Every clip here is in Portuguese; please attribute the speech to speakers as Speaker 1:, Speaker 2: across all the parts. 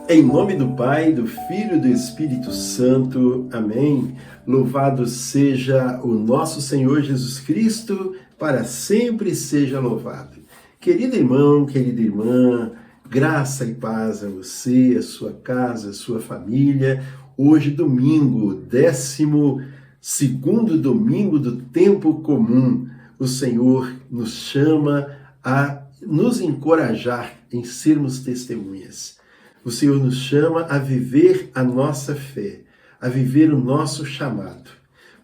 Speaker 1: Em nome do Pai, do Filho e do Espírito Santo. Amém. Louvado seja o nosso Senhor Jesus Cristo, para sempre seja louvado. Querido irmão, querida irmã, graça e paz a você, a sua casa, a sua família. Hoje, domingo, 12º domingo do tempo comum, o Senhor nos chama a nos encorajar em sermos testemunhas. O Senhor nos chama a viver a nossa fé, a viver o nosso chamado.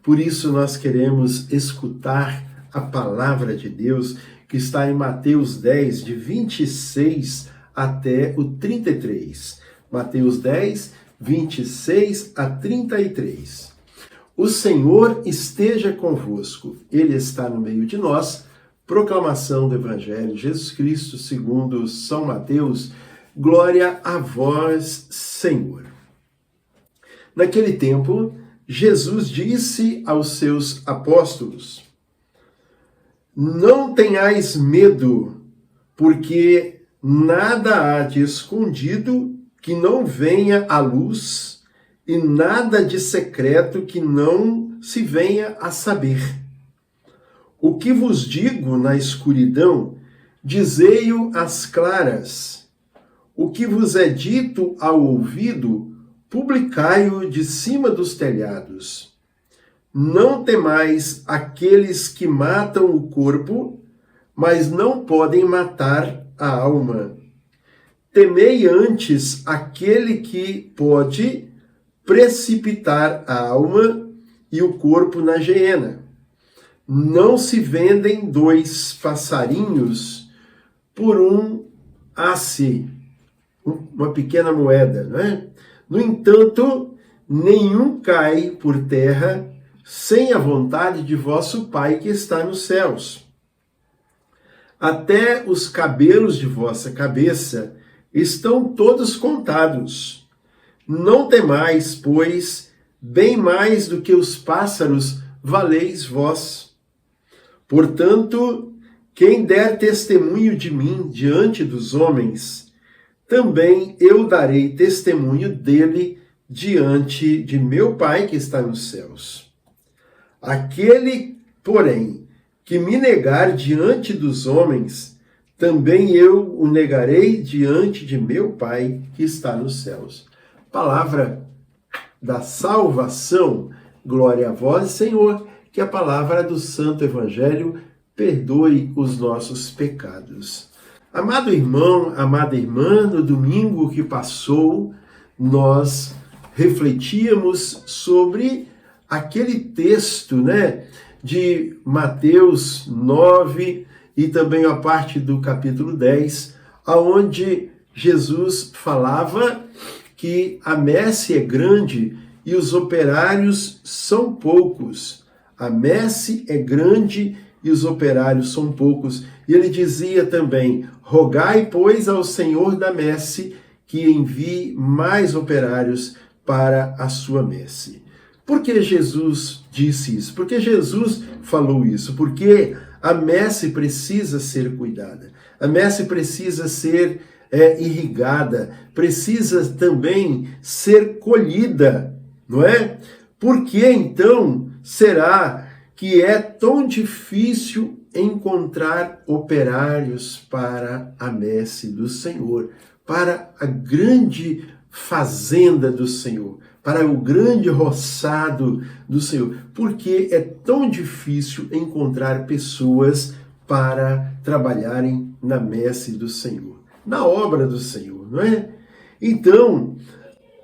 Speaker 1: Por isso nós queremos escutar a palavra de Deus que está em Mateus 10, de 26 até o 33. Mateus 10, 26 a 33. O Senhor esteja convosco, Ele está no meio de nós. Proclamação do Evangelho de Jesus Cristo segundo São Mateus. Glória a vós, Senhor. Naquele tempo, Jesus disse aos seus apóstolos: não tenhais medo, porque nada há de escondido que não venha à luz, e nada de secreto que não se venha a saber. O que vos digo na escuridão, dizei-o às claras. O que vos é dito ao ouvido, publicai-o de cima dos telhados. Não temais aqueles que matam o corpo, mas não podem matar a alma. Temei antes aquele que pode precipitar a alma e o corpo na geena. Não se vendem 2 passarinhos por um asse, uma pequena moeda, não é? No entanto, nenhum cai por terra sem a vontade de vosso Pai que está nos céus. Até os cabelos de vossa cabeça estão todos contados. Não temais, pois, bem mais do que os pássaros valeis vós. Portanto, quem der testemunho de mim diante dos homens, também eu darei testemunho dele diante de meu Pai que está nos céus. Aquele, porém, que me negar diante dos homens, também eu o negarei diante de meu Pai que está nos céus. Palavra da salvação. Glória a vós, Senhor, que a palavra do Santo Evangelho perdoe os nossos pecados. Amado irmão, amada irmã, no domingo que passou, nós refletíamos sobre aquele texto, de Mateus 9 e também a parte do capítulo 10, aonde Jesus falava que a messe é grande e os operários são poucos. A messe é grande e os operários são poucos. E ele dizia também: rogai, pois, ao Senhor da messe que envie mais operários para a sua messe. Por que Jesus disse isso? Por que Jesus falou isso? Porque a messe precisa ser cuidada. A messe precisa ser irrigada, precisa também ser colhida, não é? Por que então será que é tão difícil encontrar operários para a messe do Senhor, para a grande fazenda do Senhor, para o grande roçado do Senhor? Por que é tão difícil encontrar pessoas para trabalharem na messe do Senhor, na obra do Senhor, não é? Então,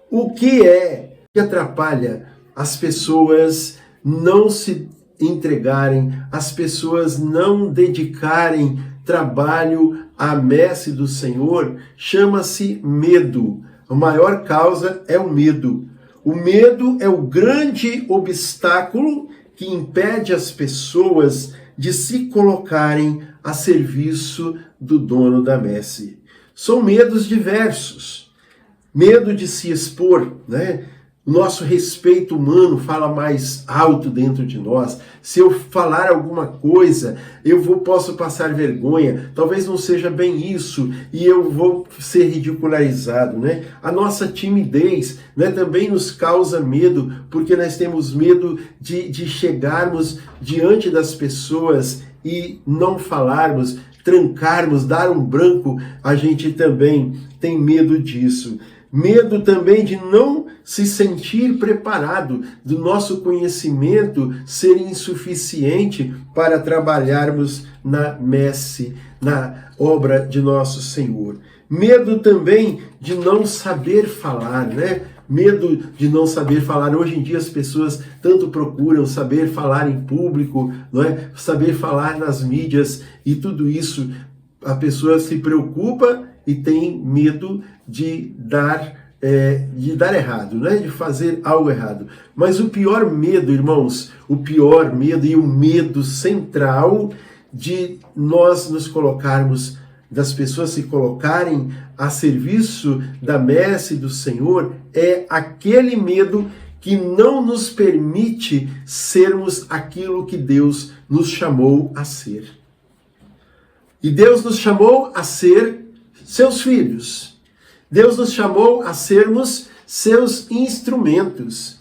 Speaker 1: o que é que atrapalha as pessoas não se entregarem, as pessoas não dedicarem trabalho à messe do Senhor? Chama-se medo. A maior causa é o medo. O medo é o grande obstáculo que impede as pessoas de se colocarem a serviço do dono da messe. São medos diversos. Medo de se expor, o nosso respeito humano fala mais alto dentro de nós. Se eu falar alguma coisa, posso passar vergonha. Talvez não seja bem isso e eu vou ser ridicularizado, né? A nossa timidez, né, também nos causa medo, porque nós temos medo de chegarmos diante das pessoas e não falarmos, trancarmos, dar um branco. A gente também tem medo disso. Medo também de não se sentir preparado, do nosso conhecimento ser insuficiente para trabalharmos na messe, na obra de nosso Senhor. Medo também de não saber falar, né? Medo de não saber falar. Hoje em dia as pessoas tanto procuram saber falar em público, não é? Saber falar nas mídias, e tudo isso a pessoa se preocupa e tem medo de dar errado, né? De fazer algo errado. Mas o pior medo, irmãos, o pior medo e o medo central de nós nos colocarmos, das pessoas se colocarem a serviço da messe do Senhor, é aquele medo que não nos permite sermos aquilo que Deus nos chamou a ser. E Deus nos chamou a ser seus filhos. Deus nos chamou a sermos seus instrumentos.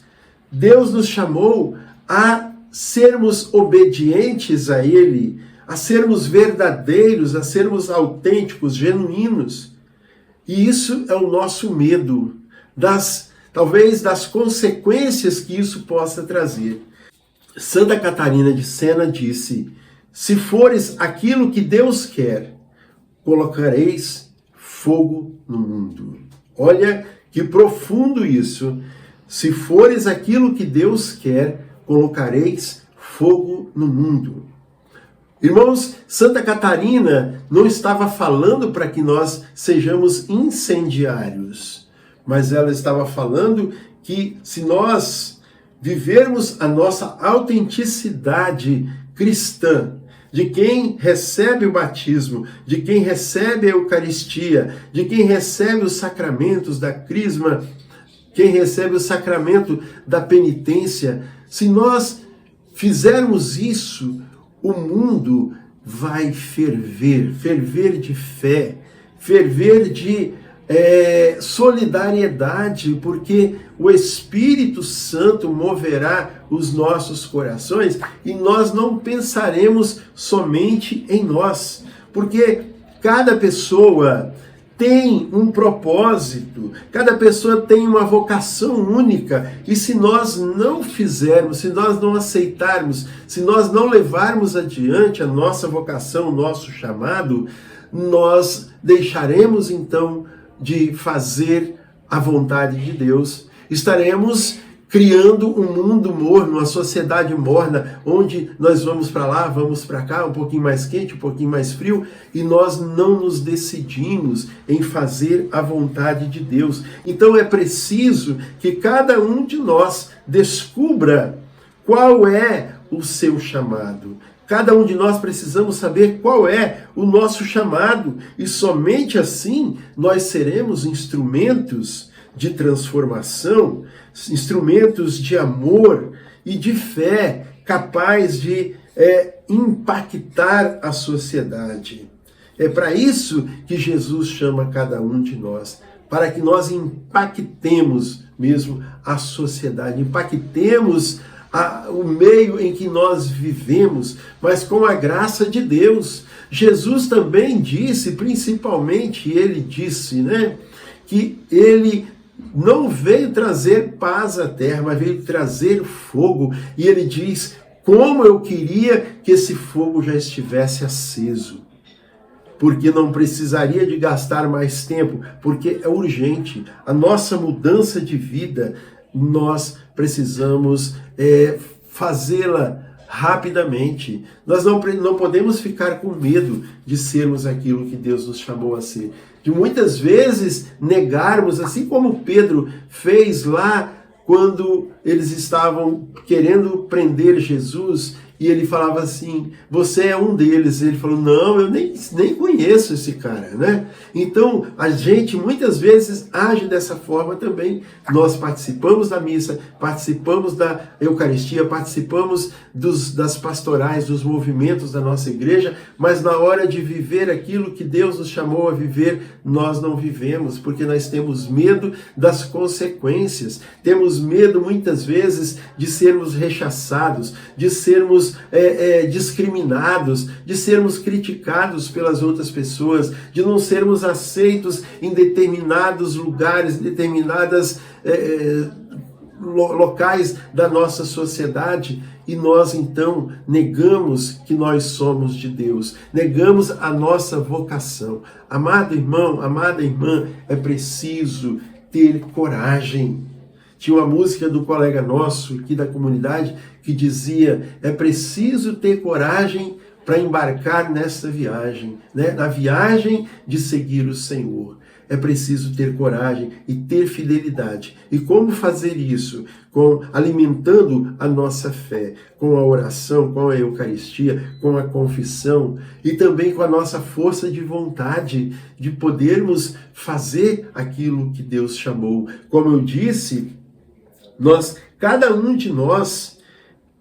Speaker 1: Deus nos chamou a sermos obedientes a Ele, a sermos verdadeiros, a sermos autênticos, genuínos. E isso é o nosso medo, talvez das consequências que isso possa trazer. Santa Catarina de Sena disse: se fores aquilo que Deus quer, colocareis fogo no mundo. Olha que profundo isso. Se fores aquilo que Deus quer, colocareis fogo no mundo. Irmãos, Santa Catarina não estava falando para que nós sejamos incendiários, mas ela estava falando que se nós vivermos a nossa autenticidade cristã, de quem recebe o batismo, de quem recebe a Eucaristia, de quem recebe os sacramentos da crisma, quem recebe o sacramento da penitência, se nós fizermos isso, o mundo vai ferver, ferver de fé, ferver de solidariedade, porque o Espírito Santo moverá os nossos corações e nós não pensaremos somente em nós, porque cada pessoa tem um propósito, cada pessoa tem uma vocação única, e se nós não fizermos, se nós não aceitarmos, se nós não levarmos adiante a nossa vocação, o nosso chamado, nós deixaremos então de fazer a vontade de Deus. Estaremos criando um mundo morno, uma sociedade morna, onde nós vamos para lá, vamos para cá, um pouquinho mais quente, um pouquinho mais frio, e nós não nos decidimos em fazer a vontade de Deus. Então é preciso que cada um de nós descubra qual é o seu chamado. Cada um de nós precisamos saber qual é o nosso chamado, e somente assim nós seremos instrumentos de transformação, instrumentos de amor e de fé, capaz de impactar a sociedade. É para isso que Jesus chama cada um de nós, para que nós impactemos mesmo a sociedade, impactemos o meio em que nós vivemos, mas com a graça de Deus. Jesus também disse, principalmente ele disse, né, que ele não veio trazer paz à terra, mas veio trazer fogo. E ele diz: como eu queria que esse fogo já estivesse aceso, porque não precisaria de gastar mais tempo, porque é urgente. A nossa mudança de vida, nós precisamos fazê-la rapidamente. Nós não podemos ficar com medo de sermos aquilo que Deus nos chamou a ser. De muitas vezes negarmos, assim como Pedro fez lá quando eles estavam querendo prender Jesus, e ele falava assim, você é um deles. Ele falou, não, eu nem conheço esse cara, né? Então, a gente muitas vezes age dessa forma também. Nós participamos da missa, participamos da Eucaristia, participamos das pastorais, dos movimentos da nossa igreja, mas na hora de viver aquilo que Deus nos chamou a viver, nós não vivemos, porque nós temos medo das consequências, temos medo muitas vezes de sermos rechaçados, de sermos discriminados, de sermos criticados pelas outras pessoas, de não sermos aceitos em determinados lugares, determinadas locais da nossa sociedade, e nós então negamos que nós somos de Deus, negamos a nossa vocação. Amado irmão, amada irmã, é preciso ter coragem. Tinha uma música do colega nosso aqui da comunidade que dizia, é preciso ter coragem para embarcar nessa viagem, né? Na viagem de seguir o Senhor. É preciso ter coragem e ter fidelidade. E como fazer isso? Alimentando a nossa fé, com a oração, com a Eucaristia, com a confissão e também com a nossa força de vontade de podermos fazer aquilo que Deus chamou. Como eu disse, cada um de nós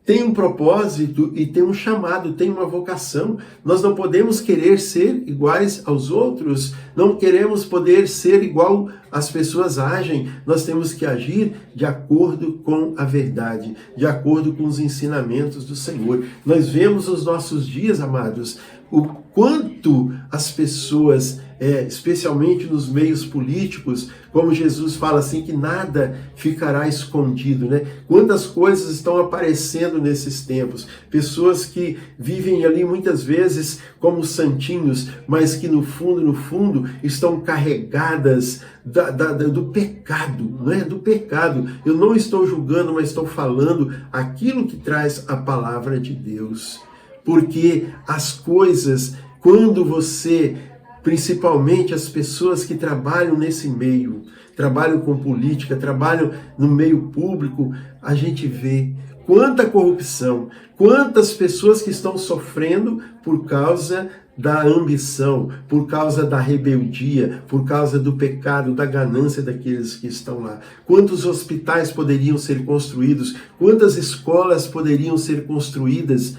Speaker 1: tem um propósito e tem um chamado, tem uma vocação. Nós não podemos querer ser iguais aos outros, não queremos poder ser igual as pessoas agem. Nós temos que agir de acordo com a verdade, de acordo com os ensinamentos do Senhor. Nós vemos nos nossos dias, amados, o quanto as pessoas, especialmente nos meios políticos, como Jesus fala assim, que nada ficará escondido, né? Quantas coisas estão aparecendo nesses tempos. Pessoas que vivem ali muitas vezes como santinhos, mas que no fundo estão carregadas do pecado, né? Do pecado. Eu não estou julgando, mas estou falando aquilo que traz a palavra de Deus. Porque as coisas, quando você, principalmente as pessoas que trabalham nesse meio, trabalham com política, trabalham no meio público, a gente vê quanta corrupção, quantas pessoas que estão sofrendo por causa da ambição, por causa da rebeldia, por causa do pecado, da ganância daqueles que estão lá. Quantos hospitais poderiam ser construídos, quantas escolas poderiam ser construídas,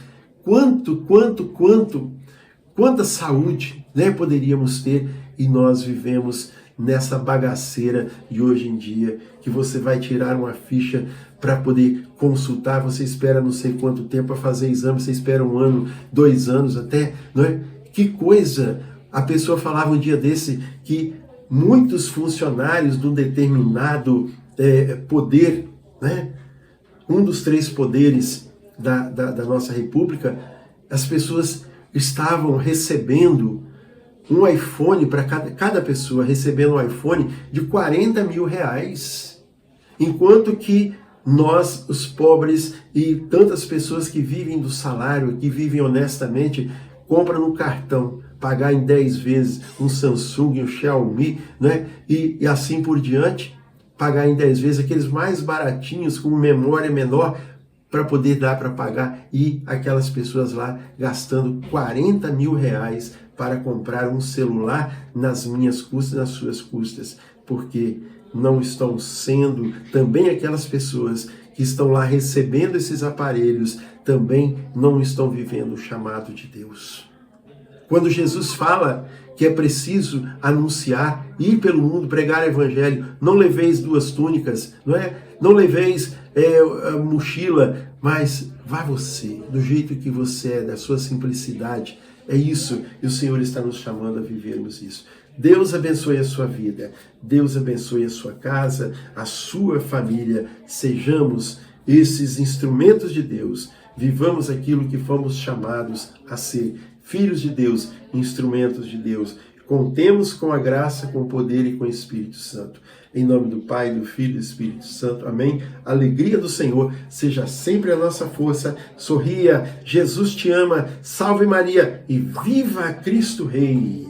Speaker 1: quanta saúde, né, poderíamos ter, e nós vivemos nessa bagaceira de hoje em dia, que você vai tirar uma ficha para poder consultar, você espera não sei quanto tempo para fazer exame, você espera 1 ano, 2 anos até, não é? Que coisa! A pessoa falava um dia desse que muitos funcionários de um determinado poder, né, um dos 3 poderes da nossa república, as pessoas estavam recebendo um iPhone para cada pessoa, recebendo um iPhone de 40 mil reais. Enquanto que nós, os pobres e tantas pessoas que vivem do salário, que vivem honestamente, compram no cartão, pagar em 10 vezes um Samsung, um Xiaomi, né? E assim por diante, pagar em 10 vezes aqueles mais baratinhos, com memória menor, para poder dar para pagar, e aquelas pessoas lá gastando 40 mil reais para comprar um celular nas minhas custas, nas suas custas, porque não estão sendo também aquelas pessoas que estão lá recebendo esses aparelhos, também não estão vivendo o chamado de Deus. Quando Jesus fala que é preciso anunciar, ir pelo mundo, pregar o evangelho, não leveis 2 túnicas, não leveis mochila, mas vá você, do jeito que você é, da sua simplicidade. É isso, e o Senhor está nos chamando a vivermos isso. Deus abençoe a sua vida, Deus abençoe a sua casa, a sua família. Sejamos esses instrumentos de Deus, vivamos aquilo que fomos chamados a ser, filhos de Deus, instrumentos de Deus. Contemos com a graça, com o poder e com o Espírito Santo. Em nome do Pai, do Filho e do Espírito Santo. Amém. A alegria do Senhor seja sempre a nossa força. Sorria, Jesus te ama. Salve Maria e viva Cristo Rei.